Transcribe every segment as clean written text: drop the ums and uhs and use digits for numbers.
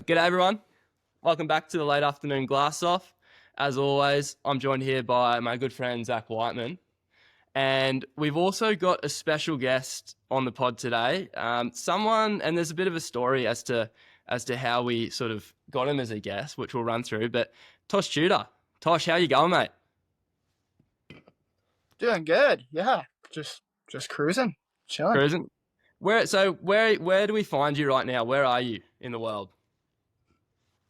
G'day everyone. Welcome back to the late afternoon glass off. As always, I'm joined here by my good friend Zach Whiteman, and we've also got a special guest on the pod today. And there's a bit of a story as to how we sort of got him as a guest, which we'll run through. But Tosh Tudor, Tosh, how you going, mate? Doing good. Yeah. Just cruising, chilling. Cruising. Where do we find you right now? Where are you in the world?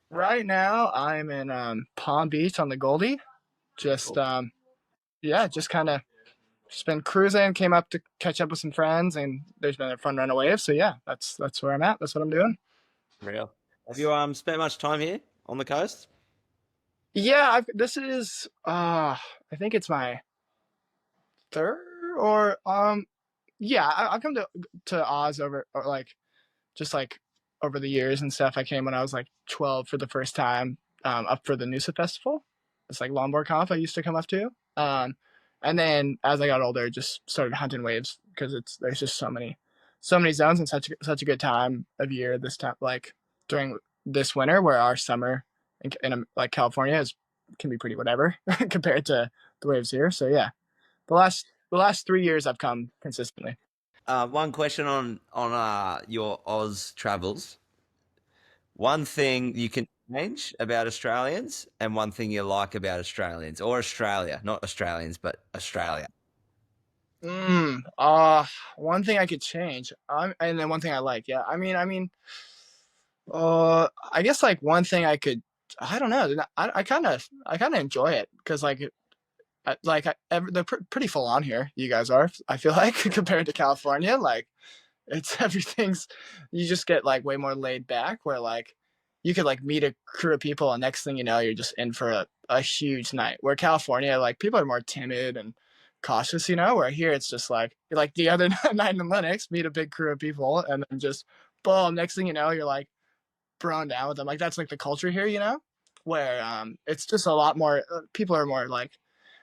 Right now I'm in Palm Beach on the Goldie. Just yeah, just kind of just been cruising, came up to catch up with some friends, and there's been a fun run of waves. So yeah, that's where I'm at. That's what I'm doing. Real. Have you spent much time here on the coast? Yeah, this is I think it's my third or yeah, I've come to Oz over or like just like over the years and stuff. I came when I was like 12 for the first time, up for the Noosa Festival. It's like longboard comp I used to come up to. And then as I got older, just started hunting waves because there's just so many zones and such a good time of year this time, like during this winter where our summer in like California can be pretty whatever compared to the waves here. So yeah, the last 3 years I've come consistently. One question on your Oz travels. One thing you can change about Australians, and one thing you like about Australians or Australia, not Australians, but Australia. One thing I could change. And then one thing I like. Yeah, I guess like one thing I could. I don't know. I kind of enjoy it because they're pretty full on here. You guys are. I feel like compared to California, like it's everything's. You just get like way more laid back. Where like you could like meet a crew of people, and next thing you know, you're just in for a huge night. Where California, like people are more timid and cautious, where here it's just like the other night in Linux, meet a big crew of people and then just boom, next thing you know, you're like thrown down with them. Like that's like the culture here, where it's just a lot more people are more like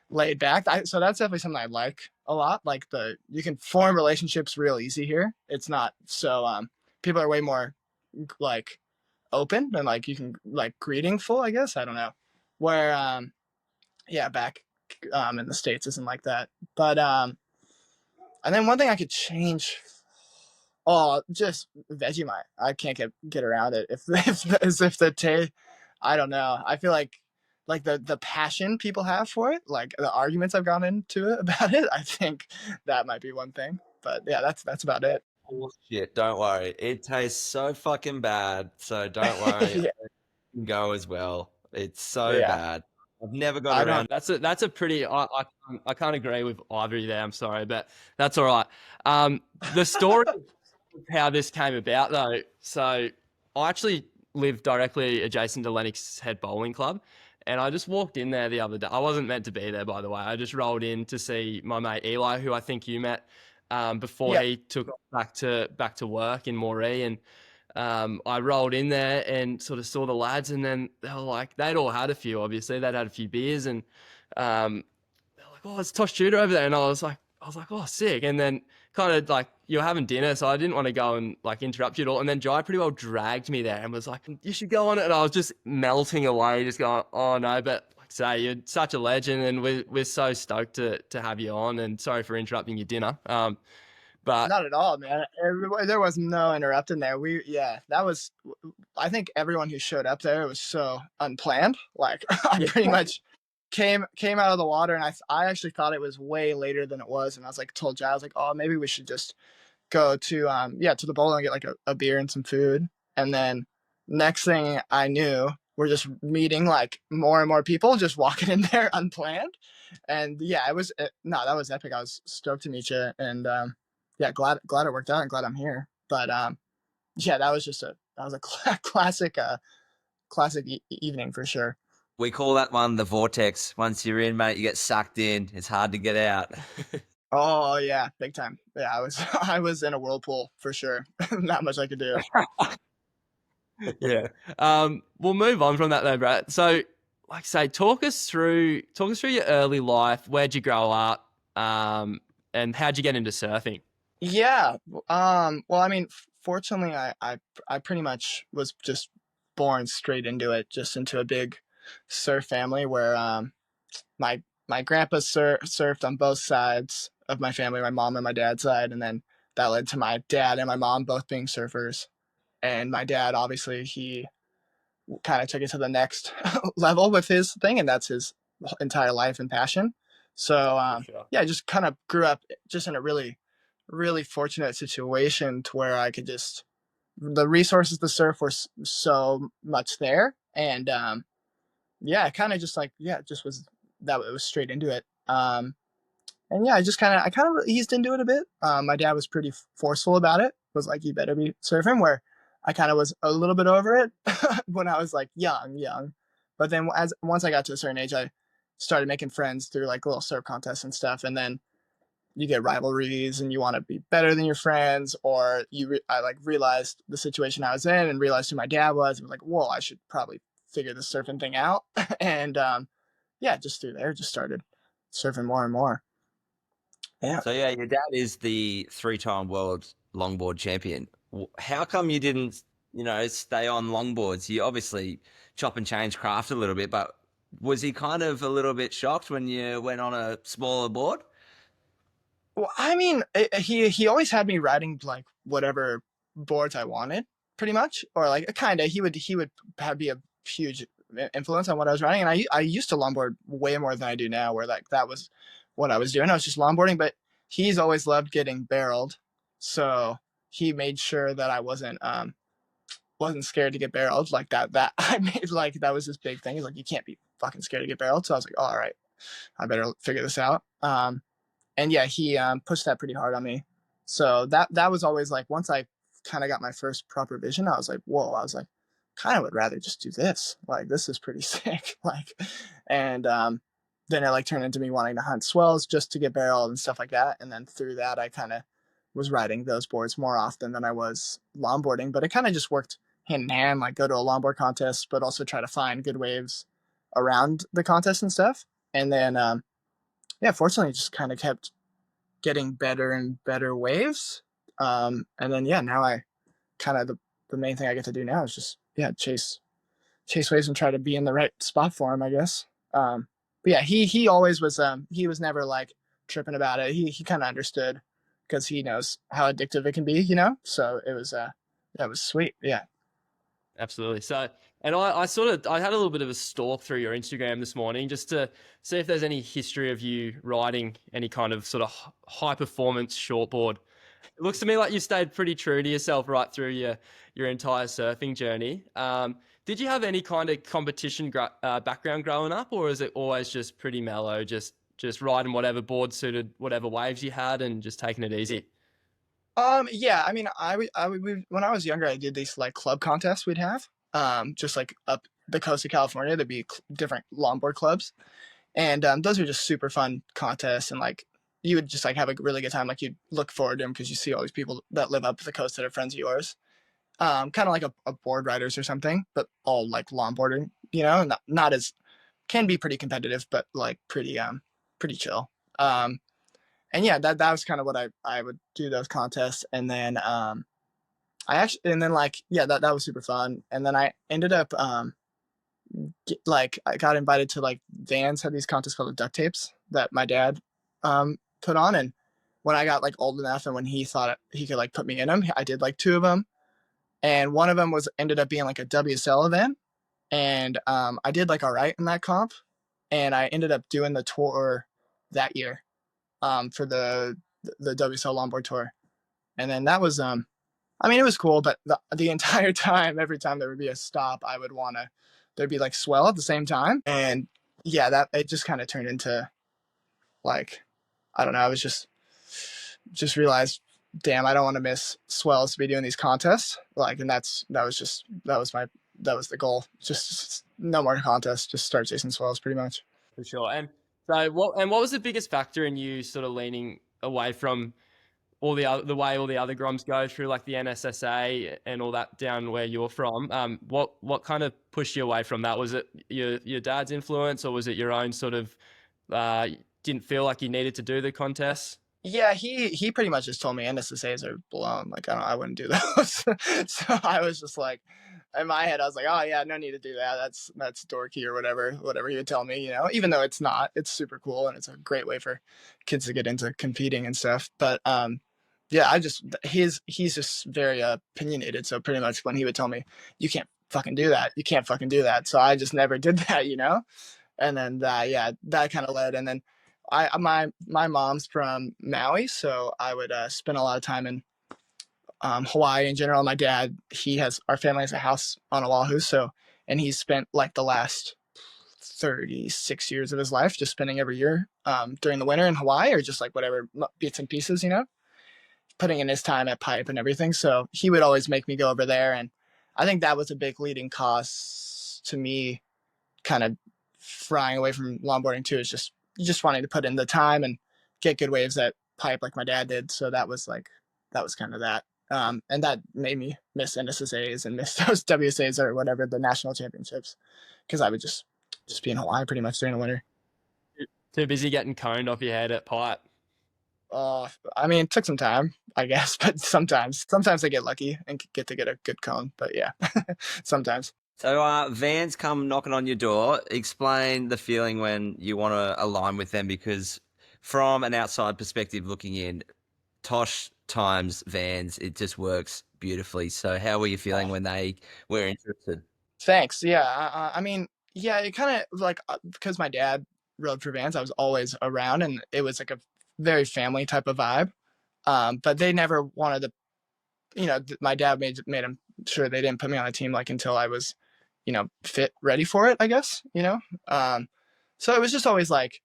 laid back. So that's definitely something I like a lot. Like you can form relationships real easy here. It's not so people are way more like open and like you can like greetingful, I guess. I don't know. Where yeah, back in the States isn't like that. But and then one thing I could change, just Vegemite. I can't get around it. If the taste, I don't know. I feel like the passion people have for it, like the arguments I've gone into it about it. I think that might be one thing. But yeah, that's about it. Bullshit, don't worry. It tastes so fucking bad, so don't worry. Yeah, I can go as well. It's so yeah. bad. I've never got I don't. around. That's a pretty. I can't agree with either of you there. I'm sorry, but that's all right. The story of how this came about, though. So I actually live directly adjacent to Lennox Head Bowling Club, and I just walked in there the other day. I wasn't meant to be there, by the way. I just rolled in to see my mate Eli, who I think you met before Yeah, he took back to work in Moree, and I rolled in there and sort of saw the lads, and then they were like, they'd all had a few, obviously. They'd had a few beers, and they're like, oh, it's Tosh Tudor over there. And I was like, oh, sick. And then kind of like, you're having dinner, so I didn't want to go and like interrupt you at all. And then Jai pretty well dragged me there and was like, you should go on it. And I was just melting away, just going, oh no, but like say, you're such a legend, and we're so stoked to have you on, and sorry for interrupting your dinner. But not at all, man. There was no interrupting there. That was. I think everyone who showed up there was so unplanned. Like I yeah, pretty much came out of the water, and I actually thought it was way later than it was, and I was like told Jai, I was like, oh, maybe we should just go to to the bowl and get like a beer and some food, and then next thing I knew, we're just meeting like more and more people, just walking in there unplanned, and yeah, no, that was epic. I was stoked to meet you, and yeah, glad it worked out and glad I'm here. But yeah, that was a classic evening for sure. We call that one the vortex. Once you're in, mate, you get sucked in. It's hard to get out. Oh yeah, big time. Yeah, I was I was in a whirlpool for sure. Not much I could do. yeah. We'll move on from that though, Brett. So, like, say, talk us through your early life. Where'd you grow up? And how'd you get into surfing? Yeah. Well, I mean, fortunately, I pretty much was just born straight into it, just into a big surf family where my my grandpa surfed on both sides of my family, my mom and my dad's side, and then that led to my dad and my mom both being surfers. And my dad, obviously, he kind of took it to the next level with his thing, and that's his entire life and passion. So Sure. yeah, I just kind of grew up just in a really, really fortunate situation to where I could just the resources to surf were so much there, and yeah, kind of just like yeah, it just was that it was straight into it. And yeah, I kind of eased into it a bit. My dad was pretty forceful about it. Was like, you better be surfing. Where I kind of was a little bit over it when I was like young. But then once I got to a certain age, I started making friends through like little surf contests and stuff. And then you get rivalries and you want to be better than your friends, or I like realized the situation I was in and realized who my dad was, and was like, whoa, I should probably figure this surfing thing out. And yeah, just through there, just started surfing more and more. Yeah. So yeah, your dad is the 3-time world longboard champion. How come you didn't, stay on longboards? You obviously chop and change craft a little bit, but was he kind of a little bit shocked when you went on a smaller board? Well, I mean, he always had me riding like whatever boards I wanted, pretty much, or like kind of. He would be a huge influence on what I was riding, and I used to longboard way more than I do now, where like that was what I was doing. I was just longboarding, but he's always loved getting barreled, so he made sure that I wasn't scared to get barreled like that. That I made like that was his big thing. He's like, you can't be fucking scared to get barreled. So I was like, oh, all right, I better figure this out. And yeah, he pushed that pretty hard on me. So that was always like once I kind of got my first proper vision, I was like, whoa, I was like, kind of would rather just do this. Like this is pretty sick. Like, and then it like turned into me wanting to hunt swells just to get barreled and stuff like that. And then through that, I kind of was riding those boards more often than I was longboarding. But it kind of just worked hand in hand. Like go to a longboard contest, but also try to find good waves around the contest and stuff. And then yeah, fortunately, just kind of kept getting better and better waves. And then yeah, now I kind of the main thing I get to do now is just yeah chase waves and try to be in the right spot for him, I guess. But yeah, he always was he was never like tripping about it. He kind of understood because he knows how addictive it can be, So it was that was sweet. Yeah. Absolutely. So, and I had a little bit of a stalk through your Instagram this morning just to see if there's any history of you riding any kind of sort of high performance shortboard. It looks to me like you stayed pretty true to yourself right through your entire surfing journey. Did you have any kind of competition background growing up, or is it always just pretty mellow, just riding whatever board suited whatever waves you had and just taking it easy? Yeah, I mean, when I was younger, I did these like club contests we'd have, just like up the coast of California. There'd be different longboard clubs, and those are just super fun contests, and like you would just like have a really good time. Like you'd look forward to them because you see all these people that live up the coast that are friends of yours, kind of like a board riders or something, but all like longboarding, not as can be pretty competitive, but like pretty chill. And yeah, that was kind of what I would do those contests, and then like yeah, that was super fun, and then I ended up like I got invited to like Vans had these contests called the duct tapes that my dad put on, and when I got like old enough and when he thought he could like put me in them, I did like 2 of them, and one of them ended up being like a WSL event, and I did like all right in that comp, and I ended up doing the tour that year. For the WSL longboard tour, and then that was I mean it was cool, but the entire time, every time there would be a stop, I would wanna there'd be like swell at the same time, and yeah, that it just kind of turned into like I don't know, I was just realized, damn, I don't want to miss swells to be doing these contests, like, and that was the goal, just no more contests, just start chasing swells pretty much. For sure. And so what was the biggest factor in you sort of leaning away from the way all the other groms go through like the NSSA and all that down where you're from? What kind of pushed you away from that? Was it your dad's influence, or was it your own sort of didn't feel like you needed to do the contests? Yeah, he pretty much just told me NSSAs are blown. Like I wouldn't do those. So I was just like, in my head, I was like, oh yeah, no need to do that. That's dorky or whatever he would tell me, even though it's not, it's super cool and it's a great way for kids to get into competing and stuff. But yeah, he's just very opinionated. So pretty much when he would tell me, you can't fucking do that, you can't fucking do that. So I just never did that, And then that kind of led. And then my mom's from Maui, so I would spend a lot of time in Hawaii in general. My dad, our family has a house on Oahu, and he's spent like the last 36 years of his life just spending every year during the winter in Hawaii, or just like whatever bits and pieces, putting in his time at Pipe and everything. So he would always make me go over there, and I think that was a big leading cause to me kind of frying away from longboarding too, is just wanting to put in the time and get good waves at Pipe like my dad did. So that was kind of that. And that made me miss NSSAs and miss those WSAs or whatever, the national championships, because I would just be in Hawaii pretty much during the winter. Too busy getting coned off your head at Pipe. I mean, it took some time, I guess, but sometimes I get lucky and get a good cone. But yeah, sometimes. So Vans come knocking on your door. Explain the feeling when you want to align with them, because from an outside perspective looking in, Tosh times Vans, it just works beautifully. So how were you feeling when they were interested? Thanks. Yeah. I mean, yeah, it kind of like, because my dad rode for Vans, I was always around, and it was like a very family type of vibe. But they never wanted to, my dad made them sure they didn't put me on a team like until I was, fit, ready for it, I guess, so it was just always like,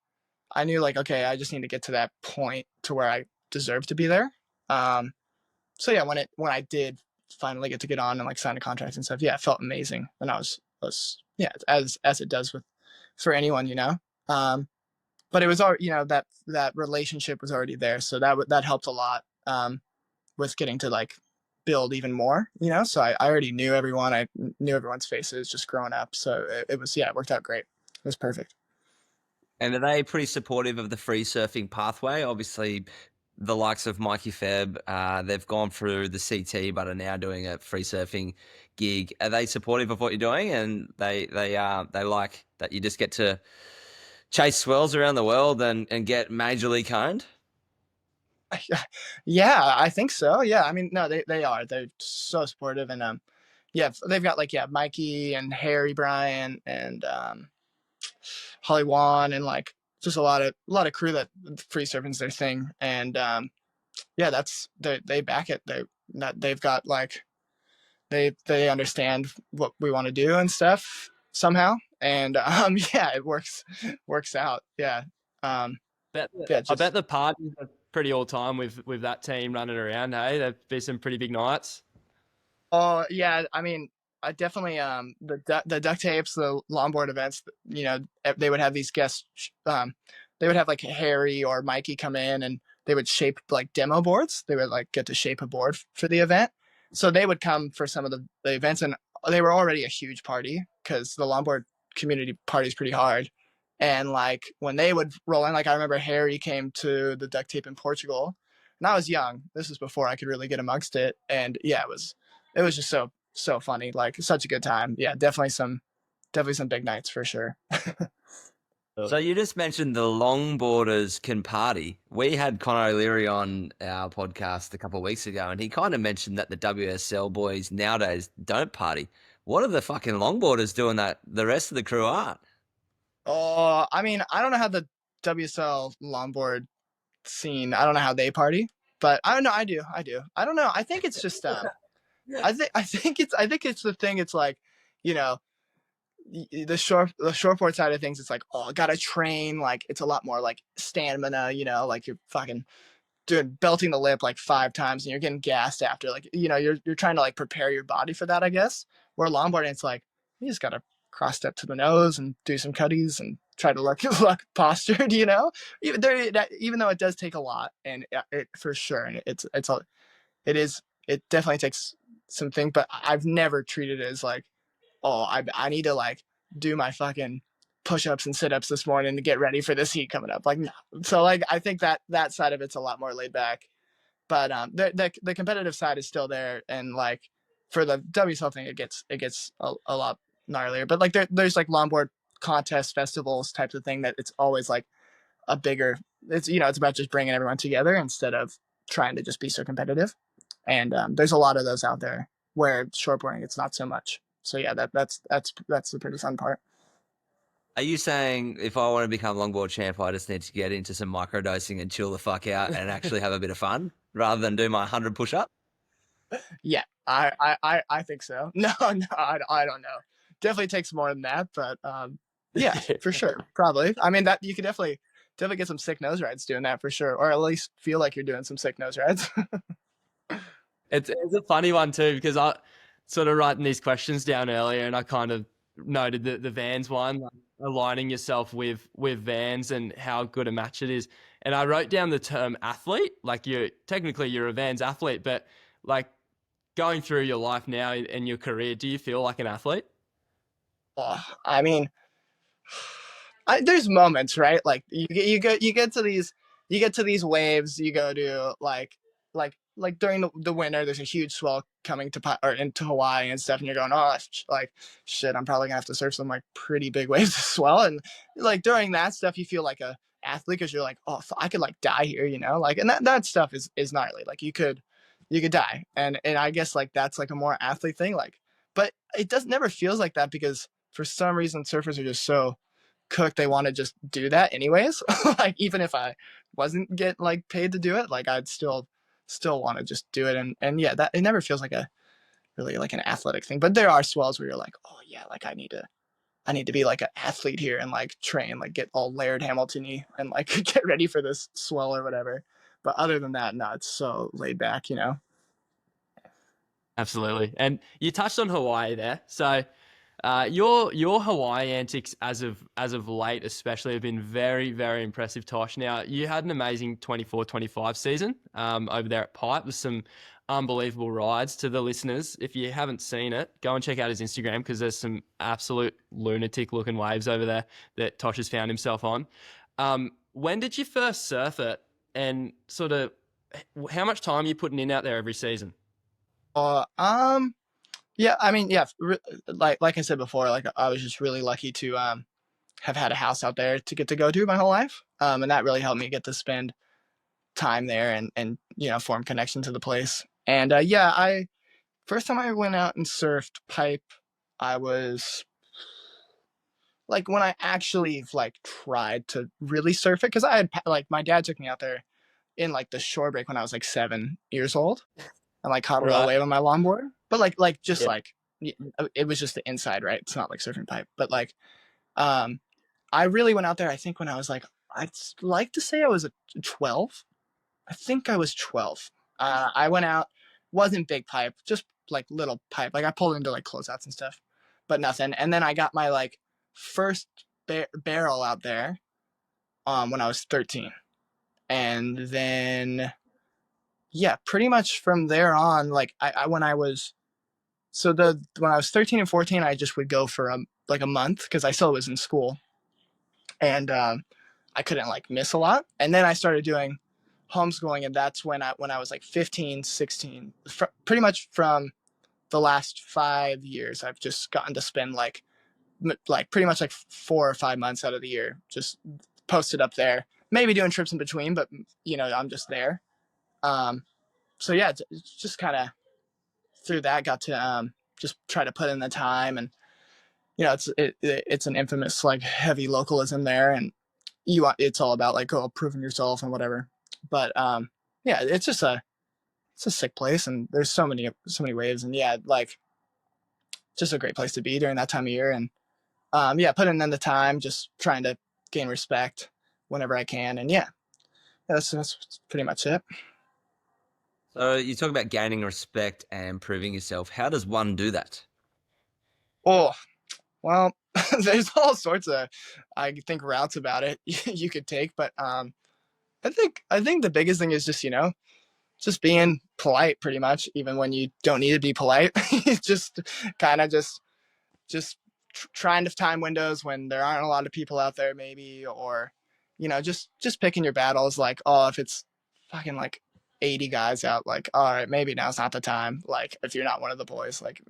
I knew like, okay, I just need to get to that point to where I deserve to be there. So yeah, when I did finally get on and like sign a contract and stuff, yeah, it felt amazing. And I was yeah, as it does for anyone, but it was already, that relationship was already there. So that helped a lot, with getting to like build even more, so I already knew everyone. I knew everyone's faces just growing up. So it worked out great. It was perfect. And are they pretty supportive of the free surfing pathway? Obviously, the likes of Mikey Febb, they've gone through the CT, but are now doing a free surfing gig. Are they supportive of what you're doing, and they like that you just get to chase swells around the world and get majorly coned? Yeah, I think so. Yeah, I mean, no, they are. They're so supportive, and yeah, they've got like Mikey and Harry Bryan and Holly Wan, and like just a lot of crew that free surfing's their thing, and yeah, they back it. They've got like they understand what we want to do and stuff somehow, and yeah, it works out. Yeah. I bet the parties are pretty all time with that team running around. Hey, there'd be some pretty big nights. Oh yeah, I mean, I definitely the duct tapes, the longboard events. They would have these guests. They would have like Harry or Mikey come in, and they would shape like demo boards. They would like get to shape a board for the event. So they would come for some of the events, and they were already a huge party because the longboard community parties pretty hard. And like when they would roll in, like I remember Harry came to the duct tape in Portugal, and I was young. This was before I could really get amongst it, and yeah, it was just so funny, like such a good time. Yeah, definitely some big nights for sure. So you just mentioned the longboarders can party. We had Conor O'Leary on our podcast a couple of weeks ago, and he kind of mentioned that the WSL boys nowadays don't party. What are the fucking longboarders doing that the rest of the crew aren't? Oh, I mean, I don't know how the WSL longboard scene, I don't know how they party, but I don't know. I do. I don't know. I think it's just I think it's the thing. It's like, the shortboard side of things. It's like, oh, I gotta train. Like it's a lot more like stamina. Like you're fucking doing belting the lip like 5 times, and you're getting gassed after. Like you're trying to like prepare your body for that, I guess. Where longboarding, it's like you just gotta cross step to the nose and do some cutties and try to look postured. Even though it does take a lot, and it for sure, and it definitely takes something, but I've never treated it as like, oh, I need to like do my fucking push-ups and sit-ups this morning to get ready for this heat coming up. Like, no. So like, I think that side of it's a lot more laid back, but the competitive side is still there. And like, for the WSL thing, it gets a lot gnarlier. But like there's like longboard contests, festivals, types of thing that it's always like a bigger. It's it's about just bringing everyone together instead of trying to just be so competitive. And there's a lot of those out there where shortboarding it's not so much. So yeah, that's the pretty fun part. Are you saying if I want to become longboard champ, I just need to get into some microdosing and chill the fuck out and actually have a bit of fun rather than do my 100 push-up? Yeah, I think so. No, I don't know. Definitely takes more than that, but yeah, for sure, probably. I mean, that you could definitely get some sick nose rides doing that for sure, or at least feel like you're doing some sick nose rides. It's a funny one too, because I sort of writing these questions down earlier, and I kind of noted the Vans one, like aligning yourself with Vans and how good a match it is. And I wrote down the term athlete, like you're a Vans athlete, but like going through your life now and your career, do you feel like an athlete? I mean, there's moments, right? Like you get to these waves. You go to like during the winter, there's a huge swell coming or into Hawaii and stuff, and you're going, oh, like shit, I'm probably gonna have to surf some like pretty big waves to swell. And like during that stuff, you feel like a athlete because you're like, oh, I could like die here, like, and that stuff is gnarly. Like you could die, and I guess like that's like a more athlete thing, like, but it never feels like that because for some reason surfers are just so cook they want to just do that anyways. Like even if I wasn't get like paid to do it, like I'd still want to just do it. And yeah, that it never feels like a really like an athletic thing, but there are swells where you're like, oh yeah, like I need to be like an athlete here and like train, like get all Laird Hamilton-y and like get ready for this swell or whatever. But other than that, no, it's so laid back. Absolutely. And you touched on Hawaii there. So your Hawaii antics as of late especially have been very, very impressive, Tosh. Now, you had an amazing 24-25 season over there at Pipe with some unbelievable rides. To the listeners, if you haven't seen it, go and check out his Instagram because there's some absolute lunatic looking waves over there that Tosh has found himself on. When did you first surf it, and sort of how much time are you putting in out there every season? Yeah, I mean, yeah, like I said before, like I was just really lucky to have had a house out there to get to go to my whole life, and that really helped me get to spend time there and form connection to the place. And yeah, I first time I went out and surfed pipe, I was like when I actually like tried to really surf it because I had like my dad took me out there in like the shore break when I was like 7 years old and like caught a little wave on my longboard. But like just like it was just the inside, right? It's not like surfing pipe. But like I really went out there, I think when I was like, I'd like to say I was 12. I think I was 12. I went out, wasn't big pipe, just like little pipe. Like I pulled into like closeouts and stuff, but nothing. And then I got my like first barrel out there when I was 13. And then yeah, pretty much from there on, like when I was 13 and 14, I just would go for like a month because I still was in school, and I couldn't like miss a lot. And then I started doing homeschooling, and that's when I was like 15, 16, pretty much from the last 5 years, I've just gotten to spend like pretty much like 4 or 5 months out of the year just posted up there, maybe doing trips in between, but I'm just there. So yeah, it's just kind of through that got to just try to put in the time, and it's an infamous like heavy localism there, and it's all about like proving yourself and whatever. But yeah, it's a sick place, and there's so many waves, and yeah, like just a great place to be during that time of year. And yeah, putting in the time, just trying to gain respect whenever I can, and yeah, that's pretty much it. So you talk about gaining respect and proving yourself. How does one do that? Oh, well, there's all sorts of, I think, routes about it you could take, but I think the biggest thing is just being polite, pretty much, even when you don't need to be polite. Just kind of just trying to time windows when there aren't a lot of people out there, maybe, or just picking your battles. Like, oh, if it's fucking like 80 guys out, like, all right, maybe now's not the time. Like, if you're not one of the boys, like,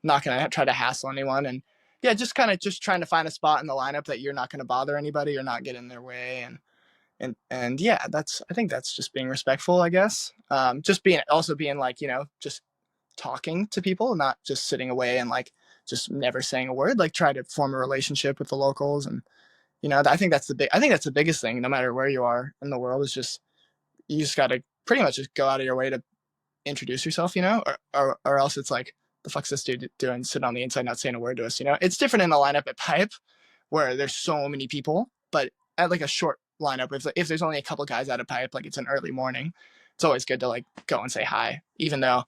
not gonna try to hassle anyone. And yeah, just kind of just trying to find a spot in the lineup that you're not gonna bother anybody or not get in their way. And yeah, I think that's just being respectful, I guess. Just being like, just talking to people, not just sitting away and like just never saying a word. Like, try to form a relationship with the locals. And I think that's the biggest thing, no matter where you are in the world, is just you just got to pretty much just go out of your way to introduce yourself, or else it's like, the fuck's this dude doing sitting on the inside not saying a word to us. It's different in a lineup at Pipe where there's so many people, but at like a short lineup, if there's only a couple guys out of Pipe, like it's an early morning, it's always good to like go and say hi, even though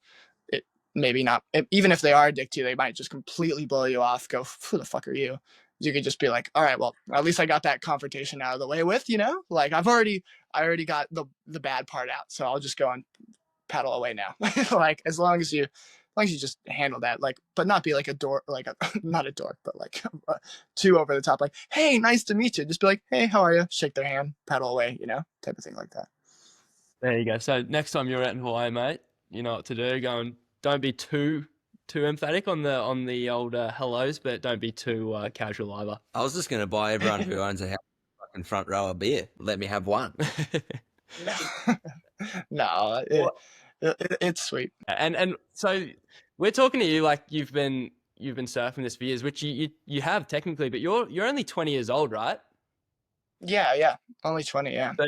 it maybe not, even if they are a dick to you, they might just completely blow you off, go, who the fuck are you? You could just be like, all right, well, at least I got that confrontation out of the way with, like I already got the bad part out, so I'll just go and paddle away now. Like, as long as you just handle that, like, but not be like a dork, like not a dork, but like too over the top, like, hey, nice to meet you. Just be like, hey, how are you? Shake their hand, paddle away, type of thing like that. There you go. So next time you're out in Hawaii, mate, you know what to do. Don't be too emphatic on the old hellos, but don't be too casual either. I was just going to buy everyone who owns a house fucking front row a beer. Let me have one. No, it's sweet. And so we're talking to you like you've been surfing this for years, which you have technically, but you're only 20 years old, right? Yeah, only 20. Yeah. So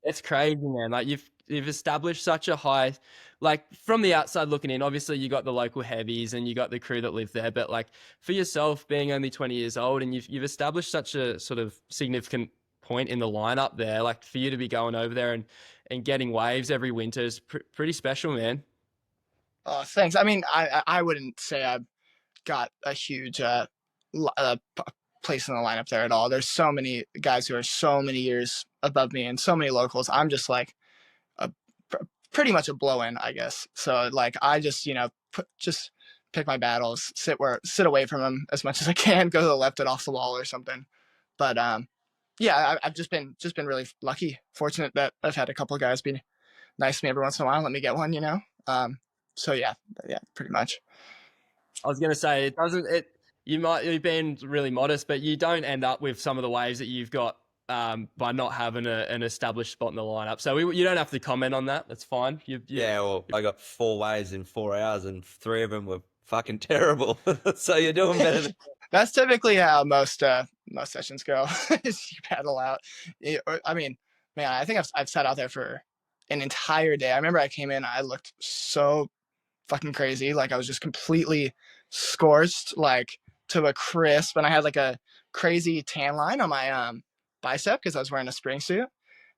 it's crazy, man. Like you've established such a high, like from the outside looking in, obviously you got the local heavies and you got the crew that live there, but like for yourself being only 20 years old and you've established such a sort of significant point in the lineup there, like for you to be going over there and getting waves every winter is pretty special, man. Oh, thanks. I mean, I wouldn't say I've got a huge place in the lineup there at all. There's so many guys who are so many years above me and so many locals. I'm just like pretty much a blow in, I guess. So like, I just, just pick my battles, sit away from them as much as I can, go to the left and off the wall or something. But yeah, I've just been really lucky, fortunate that I've had a couple of guys be nice to me every once in a while, let me get one, so yeah, pretty much. I was going to say, you've been really modest, but you don't end up with some of the waves that you've got by not having an established spot in the lineup. So you don't have to comment on that. That's fine. Yeah, well, I got 4 waves in 4 hours and 3 of them were fucking terrible. So you're doing better than... That's typically how most sessions go. Is you paddle out. I mean, man, I think I've sat out there for an entire day. I remember I came in, I looked so fucking crazy. Like, I was just completely scorched, like to a crisp, and I had like a crazy tan line on my bicep because I was wearing a spring suit.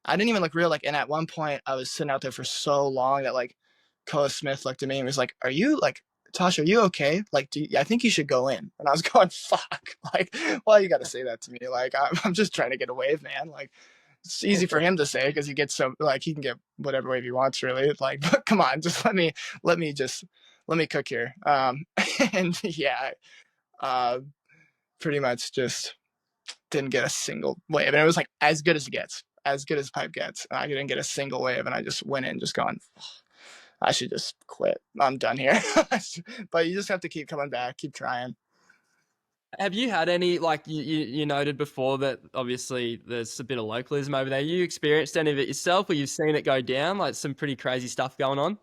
I didn't even look real. Like, and at one point I was sitting out there for so long that like Koa Smith looked at me and was like, "Are you like, Tosh, are you okay? Like, I think you should go in." And I was going, "Fuck!" Like, well, you got to say that to me. Like, I'm just trying to get a wave, man. Like, it's easy for him to say because he gets so, like, he can get whatever wave he wants, really. It's like, but come on, just let me cook here. And yeah, pretty much just didn't get a single wave, and it was like as good as it gets, as good as Pipe gets. And I didn't get a single wave, and I just went in, just going, I should just quit. I'm done here. But you just have to keep coming back, keep trying. Have you had any, like you noted before that obviously there's a bit of localism over there. You experienced any of it yourself, or you've seen it go down, like some pretty crazy stuff going on?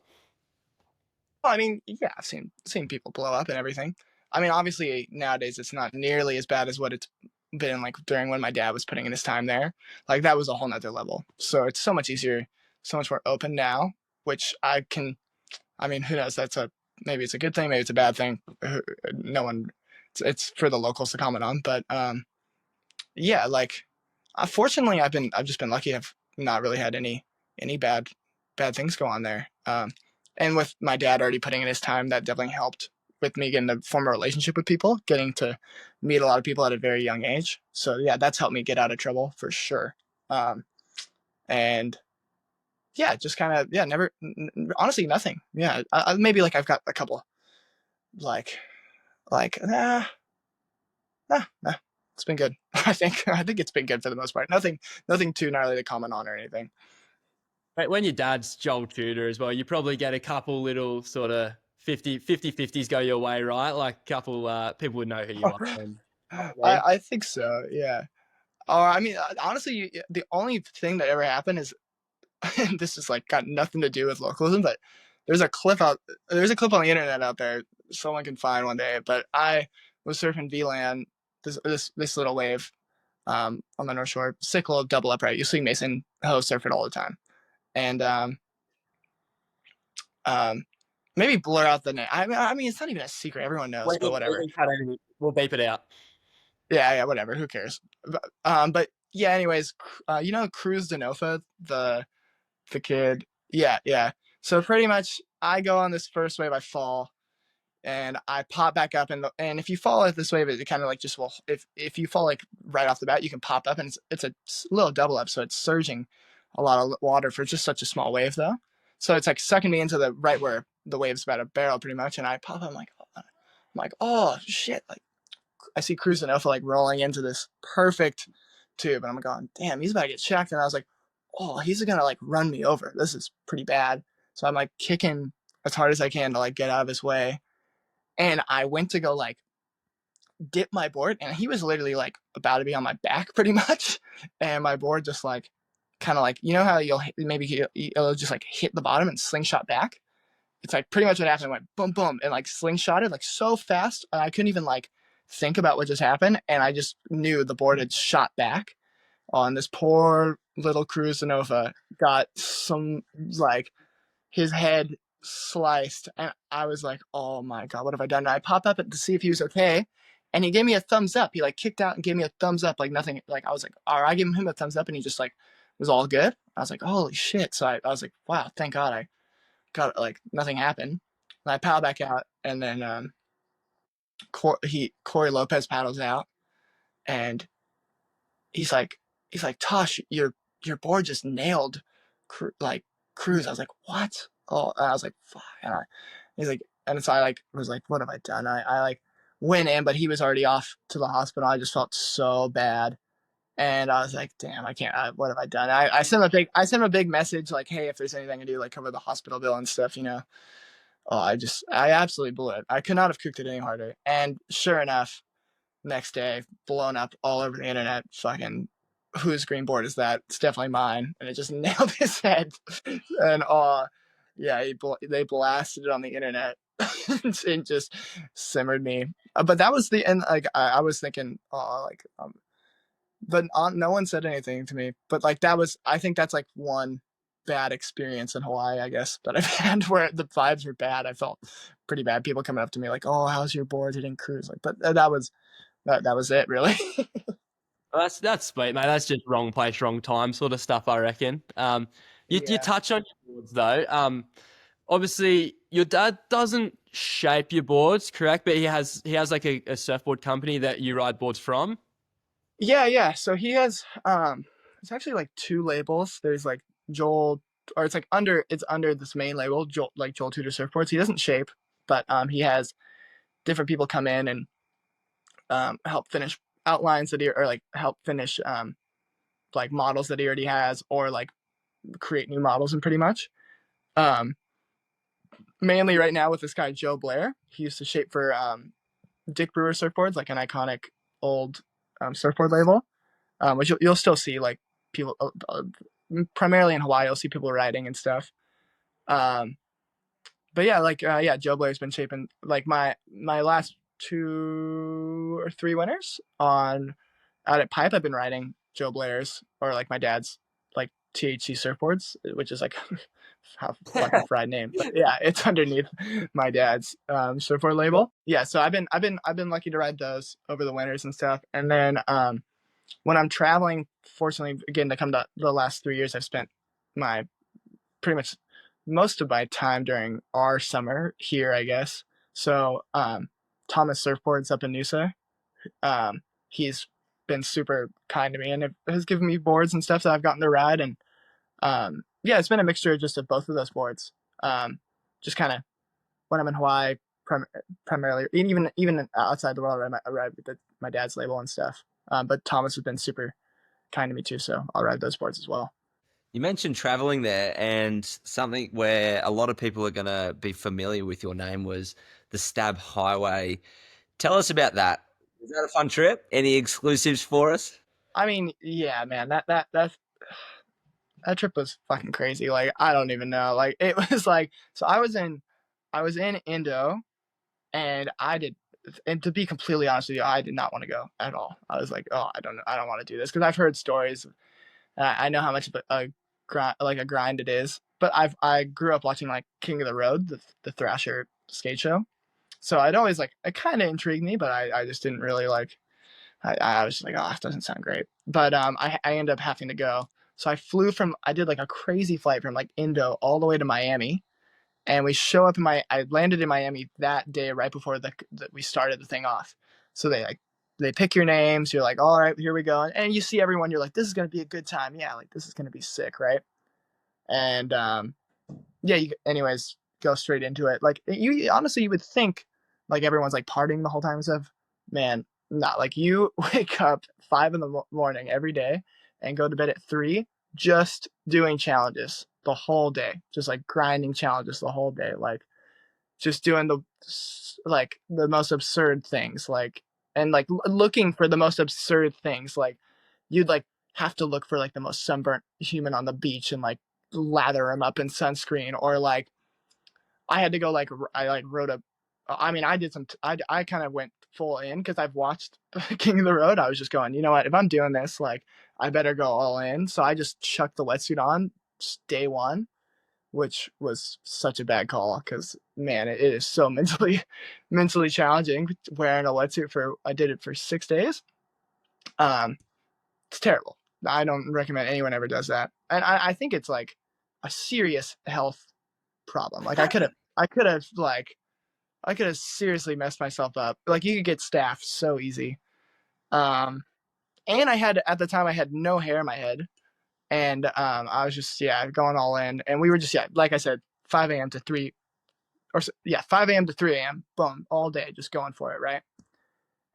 Well, I mean, yeah, I've seen people blow up and everything. I mean, obviously nowadays it's not nearly as bad as what it's been like during when my dad was putting in his time there. Like, that was a whole nother level. So it's so much easier, so much more open now, which I mean, who knows? Maybe it's a good thing, maybe it's a bad thing. No one, it's for the locals to comment on. But yeah, like, fortunately, I've just been lucky. I've not really had any bad things go on there. And with my dad already putting in his time, that definitely helped with me getting to form a relationship with people, getting to meet a lot of people at a very young age. So yeah, that's helped me get out of trouble for sure. And yeah, just kind of, yeah, never, honestly, nothing. Yeah, maybe like I've got a couple, like, nah, it's been good. I think it's been good for the most part. Nothing too gnarly to comment on or anything. But when your dad's Joel Tudor as well, you probably get a couple little sort of 50-50s go your way, right? Like a couple people would know who you are. And, I think so. Yeah. Or I mean, honestly, the only thing that ever happened is, and this is like got nothing to do with localism, but there's a clip out. There's a clip on the internet out there. Someone can find one day. But I was surfing VLAN, this little wave, on the North Shore, sick little double upright. You see Mason Ho surf it all the time, and um, maybe blur out the name. I mean, it's not even a secret. Everyone knows, but whatever. We'll beep it out. Yeah, whatever. Who cares? But yeah. Anyways, you know, Cruz Denofa, the kid. Yeah. So pretty much, I go on this first wave. I fall, and I pop back up, and if you fall at this wave, it kind of like just will. If you fall like right off the bat, you can pop up, and it's a little double up, so it's surging a lot of water for just such a small wave, though. So it's like sucking me into the right where the wave's about to barrel, pretty much, and I pop up. I'm like, oh shit! Like I see Cruz and Alpha like rolling into this perfect tube, and I'm going, damn, he's about to get checked. And I was like, oh, he's gonna like run me over. This is pretty bad. So I'm like kicking as hard as I can to like get out of his way. And I went to go like dip my board, and he was literally like about to be on my back pretty much. And my board just like kind of like, you know how it'll just like hit the bottom and slingshot back. It's like pretty much what happened. I went boom, boom, and like slingshotted like so fast, and I couldn't even like think about what just happened, and I just knew the board had shot back on this poor little Cruz Nova. Got some like his head sliced, and I was like, oh my god, what have I done? And I popped up to see if he was okay, and he gave me a thumbs up. He like kicked out and gave me a thumbs up, like nothing. Like I was like, all right, I gave him a thumbs up, and he just like was all good. I was like, holy shit! So I was like, wow, thank God I got like nothing happened. And I paddle back out, and then Corey Lopez paddles out, and he's like Tosh, your board just nailed like Cruz. I was like, what? Oh, and I was like, fuck. He's like, and so I like was like, what have I done? I like went in, but he was already off to the hospital. I just felt so bad. And I was like, damn, I can't. What have I done? I sent him a big message like, hey, if there's anything I can do, like cover the hospital bill and stuff, you know. Oh, I absolutely blew it. I could not have cooked it any harder. And sure enough, next day, blown up all over the internet. Fucking, whose green board is that? It's definitely mine. And it just nailed his head. And yeah, they blasted it on the internet. And just simmered me. But that was the end. Like I was thinking, but no one said anything to me. But like I think that's like one bad experience in Hawaii, I guess, that I've had where the vibes were bad. I felt pretty bad. People coming up to me like, "Oh, how's your board hitting Cruise?" Like, but that was it, really. Well, that's sweet, mate. That's just wrong place, wrong time sort of stuff, I reckon. You Yeah. touch on your boards though. Obviously your dad doesn't shape your boards, correct? But he has like a surfboard company that you ride boards from. Yeah. So he has it's actually like two labels. There's like Joel, or it's under this main label, Joel Tudor Surfboards. He doesn't shape, but he has different people come in and help finish outlines that or like help finish like models that he already has, or like create new models. And pretty much mainly right now with this guy Joe Blair. He used to shape for Dick Brewer Surfboards, like an iconic old surfboard label, which you'll still see like people primarily in Hawaii. You'll see people riding and stuff. But yeah, like Joe Blair's been shaping like my last 2 or 3 winters on out at Pipe. I've been riding Joe Blair's, or like my dad's like THC surfboards, which is like how fucking fried name, but yeah, it's underneath my dad's surfboard label. Yeah, so I've been lucky to ride those over the winters and stuff. And then when I'm traveling, fortunately, again, to come to the last 3 years, I've spent my pretty much most of my time during our summer here, I guess. So Thomas Surfboards up in Noosa, he's been super kind to me and has given me boards and stuff that I've gotten to ride. And yeah, it's been a mixture just of both of those boards. Just kind of when I'm in Hawaii, primarily, even outside the world, I ride with my dad's label and stuff. But Thomas has been super kind to me too, so I'll ride those boards as well. You mentioned traveling there, and something where a lot of people are going to be familiar with your name was the Stab Highway. Tell us about that. Was that a fun trip? Any exclusives for us? I mean, yeah, man, that trip was fucking crazy. Like, I don't even know. Like, it was like, so I was in Indo, and and to be completely honest with you, I did not want to go at all. I was like, oh, I don't want to do this because I've heard stories. I know how much of a grind it is. But I grew up watching like King of the Road, the Thrasher skate show. So I'd always like it kind of intrigued me, but I just didn't really like. I was just like, oh, it doesn't sound great. But I ended up having to go. So I did like a crazy flight from like Indo all the way to Miami, and we show up I landed in Miami that day right before we started the thing off. So they pick your names. You're like, all right, here we go, and you see everyone. You're like, this is gonna be a good time. Yeah, like this is gonna be sick, right? And yeah. Anyways, go straight into it. Like you honestly, you would think like everyone's like partying the whole time and stuff. Man, not like you wake up 5 in the morning every day and go to bed at 3, just doing challenges the whole day, just like grinding challenges the whole day, like just doing the most absurd things, like and like looking for the most absurd things, like you'd like have to look for like the most sunburnt human on the beach and like lather him up in sunscreen, or like I had to go like I like wrote a I mean I did some I kind of went full in because I've watched King of the Road. I was just going, you know what, if I'm doing this, like I better go all in. So I just chucked the wetsuit on day one, which was such a bad call because man, it is so mentally challenging wearing a wetsuit for. I did it for 6 days. Um, it's terrible. I don't recommend anyone ever does that, and I think it's like a serious health problem. Like I could have seriously messed myself up. Like you could get staph so easy. Um, and at the time I had no hair in my head, and I was just going all in, and we were just like I said, 5 a.m. to 3 5 a.m. to 3 a.m. Boom, all day, just going for it, right?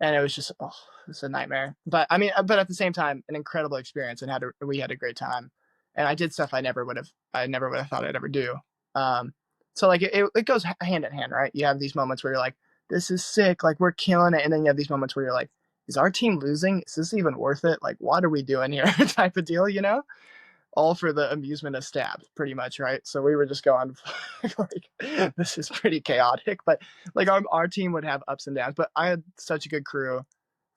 And it was just, oh, it's a nightmare. But I mean, but at the same time, an incredible experience, and we had a great time, and I did stuff I never would have thought I'd ever do. Um, so like it goes hand in hand, right? You have these moments where you're like, this is sick, like we're killing it, and then you have these moments where you're like, is our team losing? Is this even worth it? Like, what are we doing here? Type of deal, you know? All for the amusement of stab, pretty much, right? So we were just going like, this is pretty chaotic, but like our team would have ups and downs, but I had such a good crew.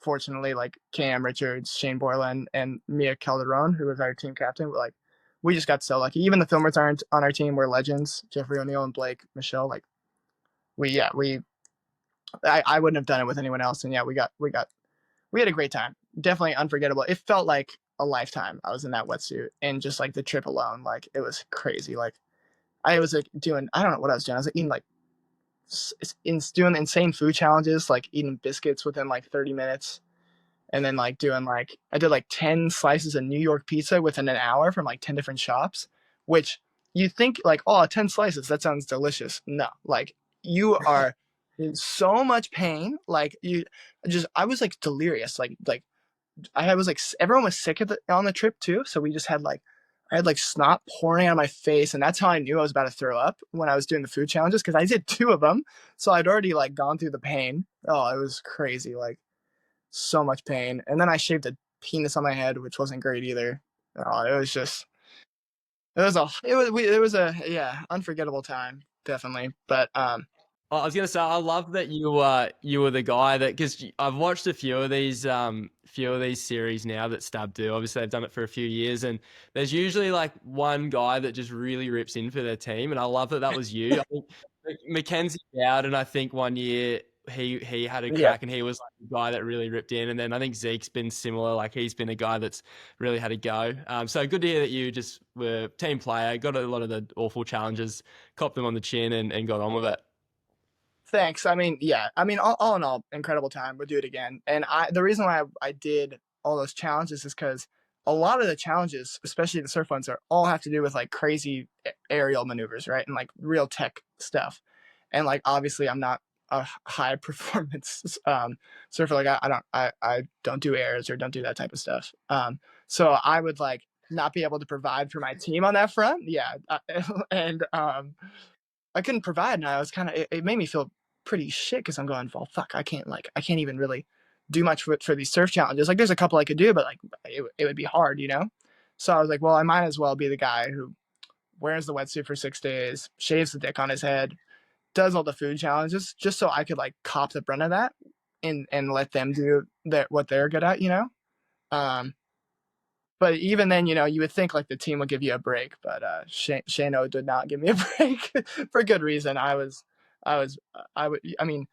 Fortunately, like Cam Richards, Shane Borland, and Mia Calderon, who was our team captain, like we just got so lucky. Even the filmers aren't on our team. We're legends. Jeffrey O'Neill and Blake Michelle. Like I wouldn't have done it with anyone else. And yeah, we had a great time. Definitely unforgettable. It felt like a lifetime. I was in that wetsuit, and just like the trip alone, like it was crazy. Like I was like doing, I don't know what I was doing. I was like eating like doing insane food challenges, like eating biscuits within like 30 minutes. And then like doing like, I did like 10 slices of New York pizza within an hour from like 10 different shops, which you think like, oh, 10 slices, that sounds delicious. No, like you are in so much pain. Like I was like delirious. Like I was like, everyone was sick on the trip too. So we just had like, I had like snot pouring out of my face. And that's how I knew I was about to throw up when I was doing the food challenges, because I did 2 of them. So I'd already like gone through the pain. Oh, it was crazy. Like so much pain. And then I shaved a penis on my head, which wasn't great either. Oh, it was just, it was a, yeah, unforgettable time. Definitely. But, I was gonna say, I love that you were the guy that, because I've watched a few of these series now that Stab do. Obviously, they've done it for a few years, and there's usually like one guy that just really rips in for their team, and I love that was you. I think Mackenzie Bowden, I think one year he had a yeah, crack, and he was like the guy that really ripped in, and then I think Zeke's been similar. Like he's been a guy that's really had a go. So good to hear that you just were team player, got a lot of the awful challenges, copped them on the chin, and got on with it. thanks. I mean, yeah, I mean, all in all, incredible time. We'll do it again. And the reason why I did all those challenges is because a lot of the challenges, especially the surf ones, are all have to do with like crazy aerial maneuvers, right? And like real tech stuff. And like, obviously I'm not a high performance surfer. Like I don't do airs or don't do that type of stuff. So I would like, not be able to provide for my team on that front. Yeah, and I couldn't provide, and I was kind of it made me feel pretty shit because I'm going, well, fuck, I can't even really do much for these surf challenges. Like, there's a couple I could do, but like it would be hard, you know. So I was like, well, I might as well be the guy who wears the wetsuit for 6 days, shaves the dick on his head, does all the food challenges, just so I could like cop the brunt of that and let them do what they're good at, you know. Um, but even then, you know, you would think like the team would give you a break, but Shano did not give me a break for good reason. I mean,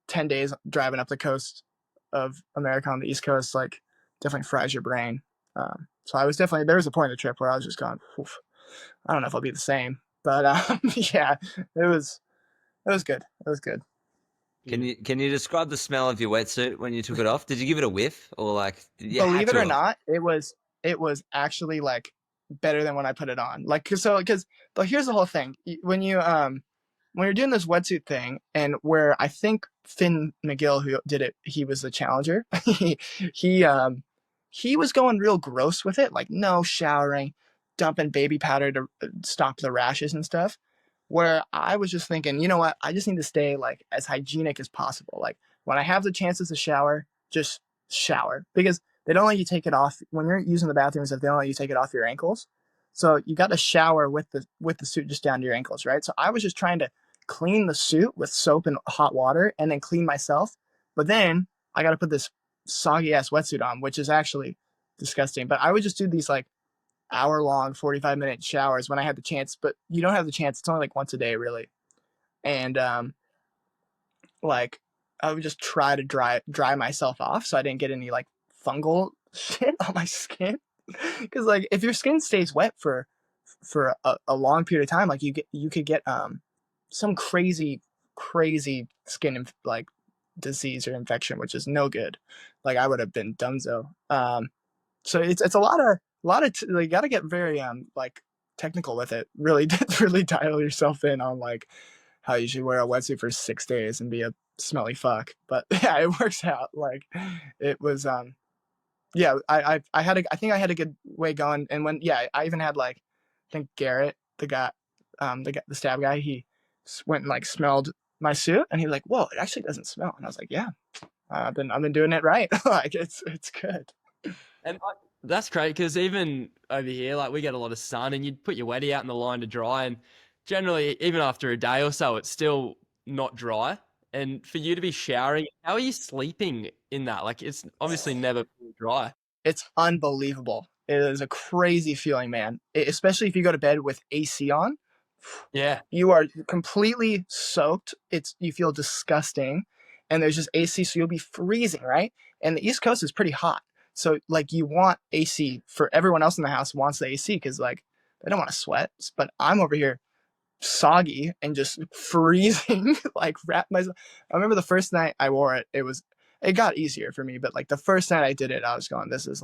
10 days driving up the coast of America on the East Coast, like, definitely fries your brain. So I was definitely, there was a point in the trip where I was just going, oof, I don't know if I'll be the same, but yeah, it was good. It was good. Can you describe the smell of your wetsuit when you took it off? Did you give it a whiff, or like? Believe it or not, it was actually like better than when I put it on. Like, but here's the whole thing. When you're doing this wetsuit thing, and where I think Finn McGill, who did it, he was the challenger. he he was going real gross with it, like no showering, dumping baby powder to stop the rashes and stuff. Where I was just thinking, you know what, I just need to stay like as hygienic as possible. Like, when I have the chances to shower, just shower, because they don't let you take it off when you're using the bathrooms. If they don't let you take it off your ankles, so you got to shower with the suit just down to your ankles, right? So I was just trying to clean the suit with soap and hot water, and then clean myself. But then I got to put this soggy ass wetsuit on, which is actually disgusting. But I would just do these like hour-long 45-minute showers when I had the chance, but you don't have the chance. It's only like once a day, really. And like, I would just try to dry myself off so I didn't get any like fungal shit on my skin. Because like, if your skin stays wet for a long period of time, like, you could get some crazy skin like disease or infection, which is no good. Like, I would have been donezo. So it's a lot of you got to get very like technical with it. Really really dial yourself in on like how you should wear a wetsuit for 6 days and be a smelly fuck. But yeah, it works out. Like, it was yeah, I think I had a good way going. And when, yeah, I even had like, I think Garrett, the guy, the stab guy, he went and like smelled my suit, and he was like, whoa, it actually doesn't smell. And I was like, yeah, I've been doing it right. Like, it's good. And that's great, because even over here, like, we get a lot of sun, and you'd put your wetty out in the line to dry, and generally, even after a day or so, it's still not dry. And for you to be showering, how are you sleeping in that? Like, it's obviously never dry. It's unbelievable. It is a crazy feeling, man. Especially if you go to bed with AC on. Yeah. You are completely soaked. You feel disgusting, and there's just AC, so you'll be freezing, right? And the East Coast is pretty hot, so like, you want AC. For everyone else in the house wants the AC because like they don't want to sweat. But I'm over here soggy and just freezing. Like, wrap myself. I remember the first night I wore it, it got easier for me, but like the first night I did it, I was going, this is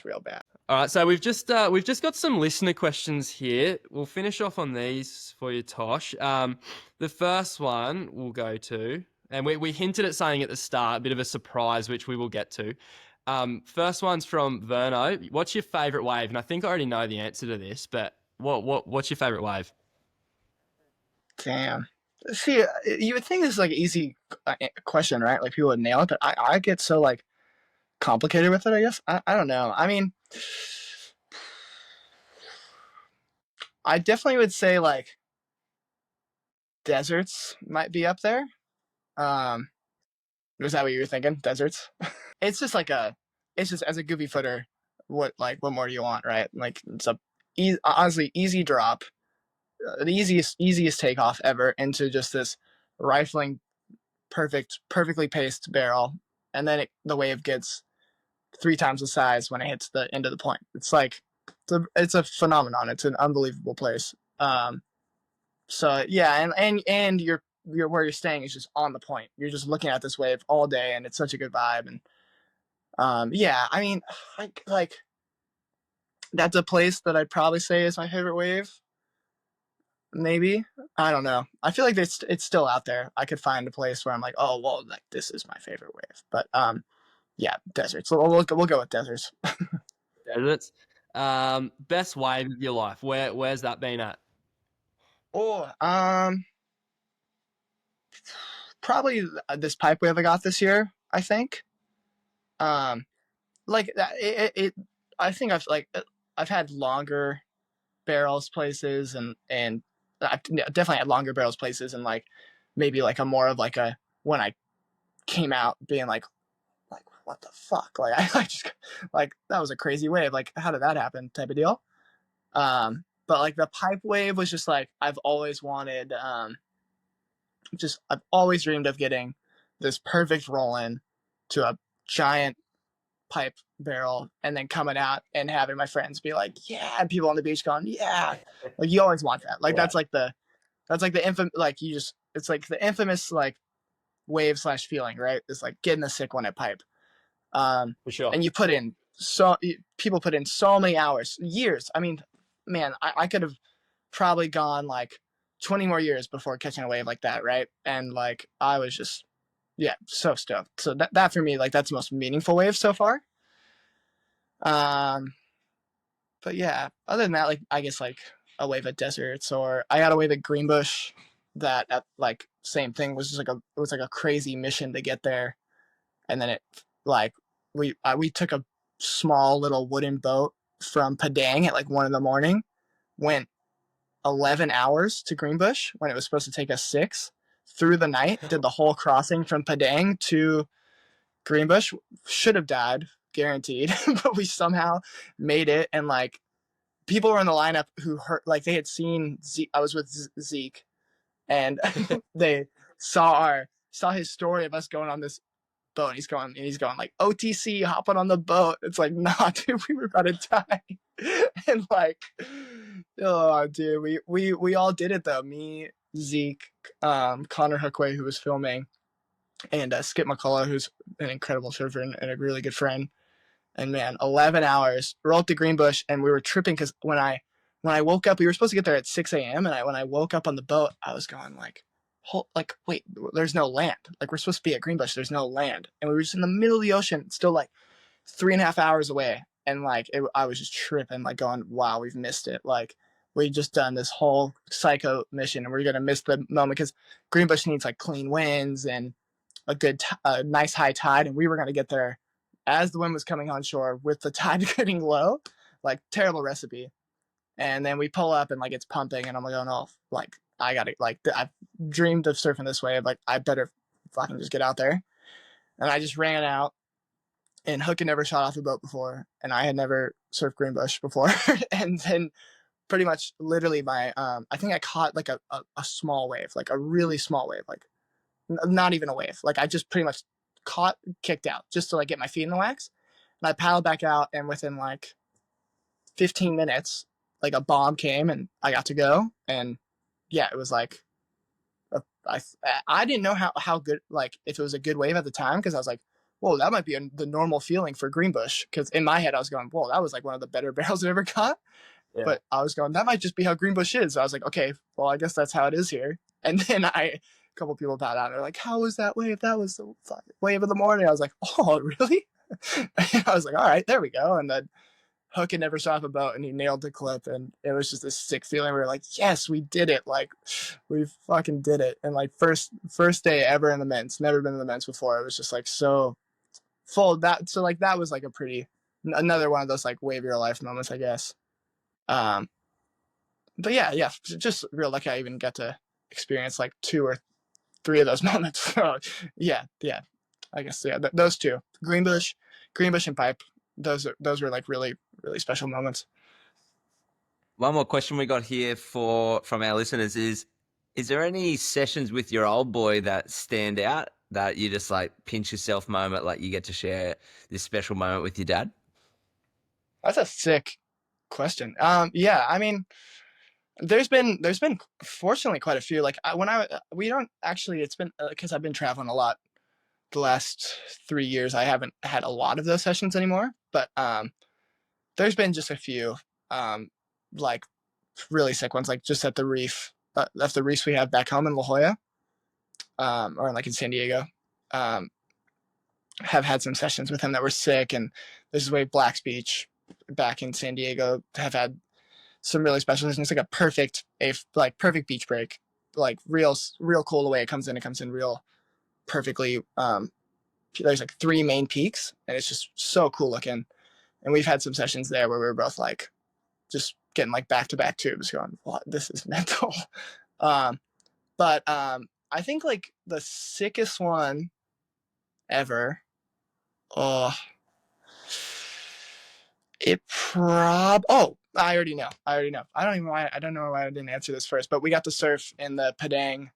real bad. All right, so we've just got some listener questions here. We'll finish off on these for you, Tosh. The first one we'll go to, and we hinted at something at the start, a bit of a surprise, which we will get to. First one's from Verno. What's your favorite wave? And I think I already know the answer to this, but what's your favorite wave? Damn. See, you would think this is like an easy question, right? Like, people would nail it, but I get so like complicated with it, I guess. I don't know. I mean, I definitely would say like deserts might be up there. Was that what you were thinking? Deserts? It's just like it's just, as a goofy footer, what more do you want, right? Like, it's honestly easy drop, the easiest takeoff ever into just this rifling, perfectly paced barrel, and then the wave gets 3 times the size when it hits the end of the point. It's like, it's a phenomenon. It's an unbelievable place. So yeah, and you're where you're staying is just on the point. You're just looking at this wave all day, and it's such a good vibe. And yeah, I mean, like that's a place that I'd probably say is my favorite wave. Maybe, I don't know. I feel like it's still out there. I could find a place where I'm like, oh well, like, this is my favorite wave. But yeah, deserts. We'll go with deserts. Deserts. Best wave of your life. Where's that been at? Oh, probably this pipe wave I got this year, I think. Um, like that, I think I've had longer barrels places, and I've definitely had longer barrels places, and like maybe like a more of like a when I came out being like what the fuck, like I just like that was a crazy wave, like how did that happen type of deal. But like the pipe wave was just like I've always wanted, just I've always dreamed of getting this perfect roll in to a giant pipe barrel and then coming out and having my friends be like, yeah, and people on the beach going, yeah. Like you always want that. Like Yeah. that's like the infamous, like you just it's like the infamous like wave slash feeling, right? It's like getting a sick one at pipe. For sure. And you put in people put in so many hours, years. I mean, man, I could have probably gone like 20 more years before catching a wave like that, right? And like I was just, yeah, so stoked. So that for me, like that's the most meaningful wave so far. Um, but yeah, other than that, like I guess like a wave at deserts, or I got a wave at Greenbush that at like same thing was just like it was like a crazy mission to get there, and then it like we took a small little wooden boat from Padang at like 1 a.m, went 11 hours to Greenbush when it was supposed to take us 6 through the night, did the whole crossing from Padang to Greenbush, should have died, guaranteed, but we somehow made it. And like people were in the lineup who heard, like they had seen Zeke. I was with Zeke, and they saw his story of us going on this boat. And he's going like OTC, hopping on the boat. It's like, nah, dude, we were about to die. And like, oh, dude, we all did it though. Me, Zeke, Connor Hookway, who was filming, and Skip McCullough, who's an incredible surfer and a really good friend. And man, 11 hours, rolled to Greenbush, and we were tripping because when I woke up, we were supposed to get there at 6 a.m. And when I woke up on the boat, I was going like, wait, there's no land. Like we're supposed to be at Greenbush, there's no land, and we were just in the middle of the ocean, still like 3.5 hours away. And like I was just tripping, like going, wow, we've missed it. Like we just done this whole psycho mission, and we're gonna miss the moment because Greenbush needs like clean winds and a nice high tide, and we were gonna get there as the wind was coming on shore with the tide getting low. Like terrible recipe. And then we pull up and like it's pumping, and I'm like, oh no, like I gotta like I've dreamed of surfing this wave. Like I better fucking just get out there. And I just ran out, and Hook had never shot off a boat before, and I had never surfed Greenbush before. And then pretty much literally my I think I caught like a small wave, like a really small wave, like not even a wave. Like I just pretty much caught, kicked out just to like get my feet in the wax. And I paddled back out, and within like 15 minutes, like a bomb came, and I got to go. And yeah, it was like I I didn't know how good, like if it was a good wave at the time, because I was like, whoa, that might be the normal feeling for Greenbush. Because in my head, I was going, whoa, that was like one of the better barrels I've ever caught. Yeah. But I was going, that might just be how Greenbush is. So I was like, okay, well, I guess that's how it is here. And then a couple people got out, and they're like, how was that wave? That was the wave of the morning. I was like, oh, really? And I was like, all right, there we go. And then Hook had never shot off a boat, and he nailed the clip, and it was just this sick feeling. We were like, yes, we did it. Like we fucking did it. And like first day ever in the men's, never been in the men's before. It was just like so full. So like that was like another one of those like wave of your life moments, I guess. But yeah, just real lucky I even got to experience like 2 or 3 of those moments. So yeah, I guess those two, Greenbush and Pipe. Those were like really special moments. One more question we got here from our listeners is there any sessions with your old boy that stand out that you just like pinch yourself moment, like you get to share this special moment with your dad? That's a sick question. Yeah, I mean, there's been fortunately quite a few. Like we don't actually, it's been because I've been traveling a lot the last 3 years. I haven't had a lot of those sessions anymore, but there's been just a few like really sick ones, like just at the reef, at the reefs we have back home in La Jolla, or like in San Diego. Have had some sessions with him that were sick, and this is way Black's Beach, back in San Diego have had some really special sessions. It's like a perfect beach break, like real cool the way it comes in. It comes in real perfectly. There's like 3 main peaks, and it's just so cool looking. And we've had some sessions there where we were both like just getting like back-to-back tubes going, what, this is mental. But I think like the sickest one ever, oh, I already know. I don't know why I didn't answer this first, but we got to surf in the Padang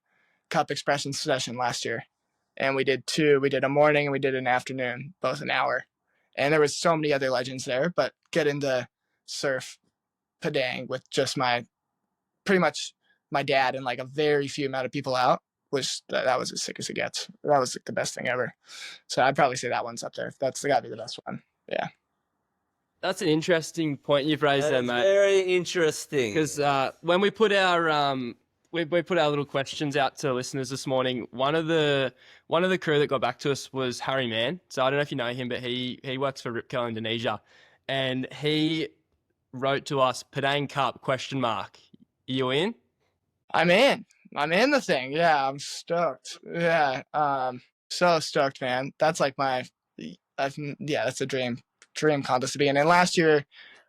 Cup expression session last year. And we did 2. We did a morning and we did an afternoon, both an hour. And there was so many other legends there, but getting to surf Padang with just pretty much my dad and like a very few amount of people out that was as sick as it gets. That was like the best thing ever. So I'd probably say that one's up there. That's gotta be the best one. Yeah. That's an interesting point you've raised there, mate. Very interesting. Because when we put our we put our little questions out to listeners this morning, one of the crew that got back to us was Harry Mann. So I don't know if you know him, but he works for Rip Curl Indonesia, and he wrote to us, Padang Cup ? Are you in? I'm in the thing. Yeah, I'm stoked. Yeah, so stoked, man. That's like that's a dream contest to be in. And last year,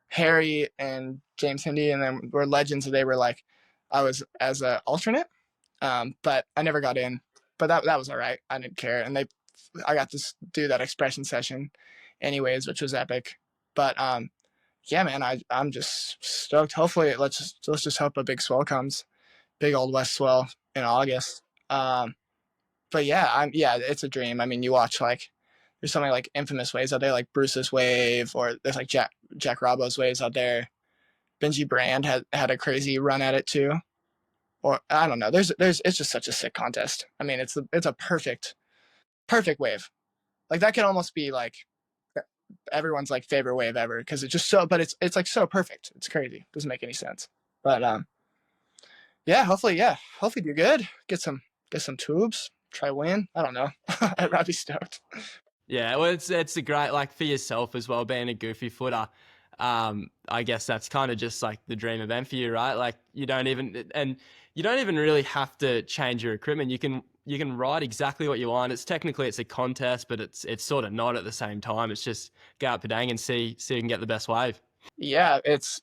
Harry and James Hindy and them were legends. They were like, I was as an alternate, but I never got in. But that was all right. I didn't care. And I got to do that expression session, anyways, which was epic. But yeah, man, I'm just stoked. Hopefully, let's just hope a big swell comes, big old West swell in August. But yeah, it's a dream. I mean, you watch like there's something like infamous waves out there, like Bruce's wave, or there's like Jack Robbo's waves out there. Benji Brand had a crazy run at it too, or I don't know. It's just such a sick contest. I mean, it's a perfect wave. Like that can almost be like everyone's like favorite wave ever because it's just so. But it's like so perfect. It's crazy. Doesn't make any sense. But yeah, hopefully do good. Get some tubes. Try win. I don't know. I'd be stoked. Yeah, well, it's a great, like, for yourself as well, being a goofy footer. I guess that's kind of just like the dream event for you, right? Like you don't even really have to change your equipment. You can ride exactly what you want. It's a contest, but it's sort of not at the same time. It's just go out Padang and see you can get the best wave. Yeah, it's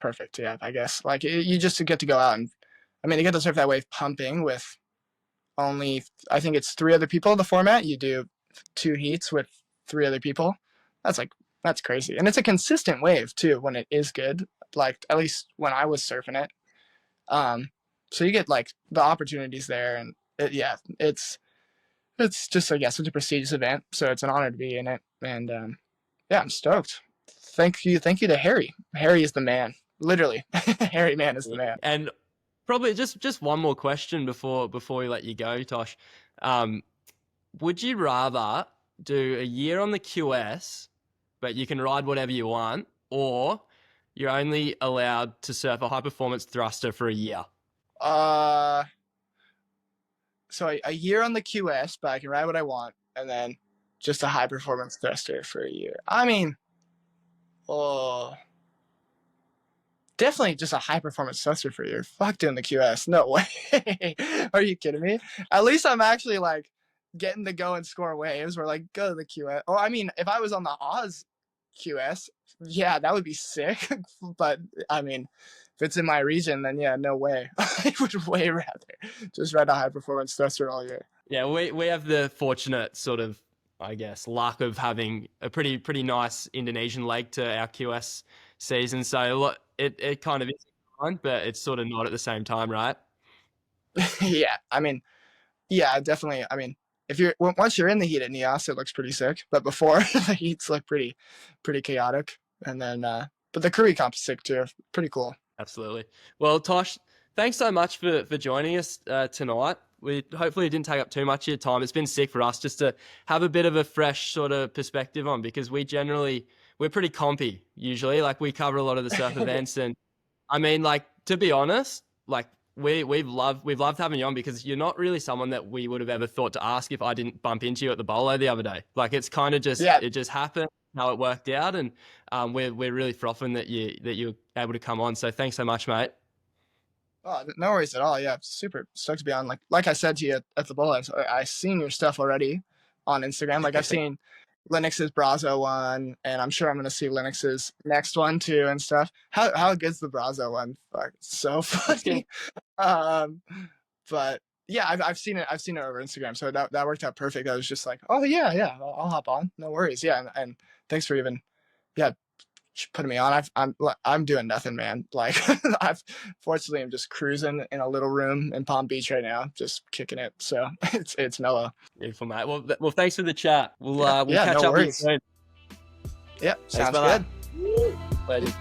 perfect. Yeah, I guess like you just get to go out and, I mean, you get to surf that wave pumping with only, I think it's 3 other people in the format. You do 2 heats with 3 other people. That's crazy. And it's a consistent wave too when it is good, like at least when I was surfing it. So you get like the opportunities there, and it's just, I guess, it's a prestigious event. So it's an honor to be in it. And yeah, I'm stoked. Thank you to Harry. Harry is the man. Literally. Harry Mann is the man. And probably just one more question before we let you go, Tosh. Would you rather do a year on the QS, but you can ride whatever you want, or you're only allowed to surf a high-performance thruster for a year? So a year on the QS, but I can ride what I want, and then just a high-performance thruster for a year. I mean, definitely just a high-performance thruster for a year. Fuck doing the QS. No way. Are you kidding me? At least I'm actually like getting to go and score waves. We're like, go to the QS. Oh, I mean, if I was on the Oz QS, yeah, that would be sick. But I mean, if it's in my region, then yeah, no way. I would way rather just ride a high-performance thruster all year. Yeah, we have the fortunate sort of, I guess, luck of having a pretty nice Indonesian leg to our QS season. So it kind of is fun, but it's sort of not at the same time, right? Yeah, I mean, yeah, definitely. I mean, once you're in the heat at Nias, it looks pretty sick. But before, the heats look pretty chaotic. And then, but the Curry comp is sick too. Pretty cool. Absolutely. Well, Tosh, thanks so much for joining us tonight. We hopefully didn't take up too much of your time. It's been sick for us just to have a bit of a fresh sort of perspective on, because we're pretty compy usually. Like we cover a lot of the surf events, and I mean, like, to be honest, like we've loved having you on, because you're not really someone that we would have ever thought to ask if I didn't bump into you at the bolo the other day. Like it's kind of just, It just happened. how it worked out, and we're really frothing that you're able to come on. So thanks so much, mate. Oh, no worries at all. Yeah, super stoked to be on. Like I said to you at the bowl, I seen your stuff already on Instagram. Like I've seen Linux's Brazo one, and I'm sure I'm gonna see Linux's next one too and stuff. How good's the Brazo one? Fuck, it's so funny. But yeah, I've seen it. I've seen it over Instagram, so that worked out perfect. I was just like, oh yeah, I'll hop on. No worries. Yeah, and thanks for even, yeah, putting me on. I'm doing nothing, man. Like fortunately I'm just cruising in a little room in Palm Beach right now, just kicking it. So it's mellow. Beautiful, mate. Well, thanks for the chat. We'll yeah, catch no up worries. soon. Yeah, sounds brother. good. Legend.